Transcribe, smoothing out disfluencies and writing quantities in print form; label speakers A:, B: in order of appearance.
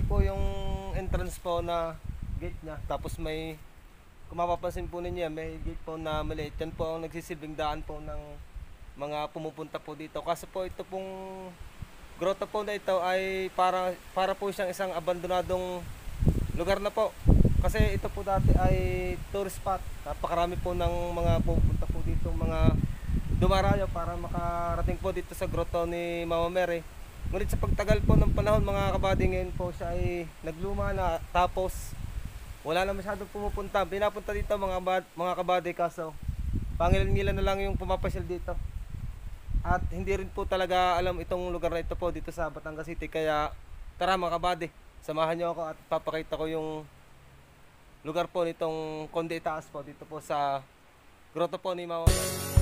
A: po yung entrance po na gate niya. Tapos may, kung mapapansin po ninyo, may gate po na maliit. Yan po ang nagsisilbing daan po ng mga pumupunta po dito. Kasi po ito pong grotto po na ito ay para po siyang isang abandonadong lugar na po. Kasi ito po dati ay tourist spot. Napakarami po ng mga pupunta po dito, mga dumarayo para makarating po dito sa grotto ni Mama Mary. Ngunit sa pagtagal po ng panahon mga kabady, ngayon po siya ay nagluma na, tapos wala na masyadong pumupunta. Pinapunta dito mga kabady, kaso pangilan-ngilan na lang yung pumapasyal dito. At hindi rin po talaga alam itong lugar na ito po dito sa Batangas City. Kaya tara mga kabady, samahan nyo ako at papakita ko yung lugar po nitong Conde Itaas po dito po sa grotto po ni Mama Mary.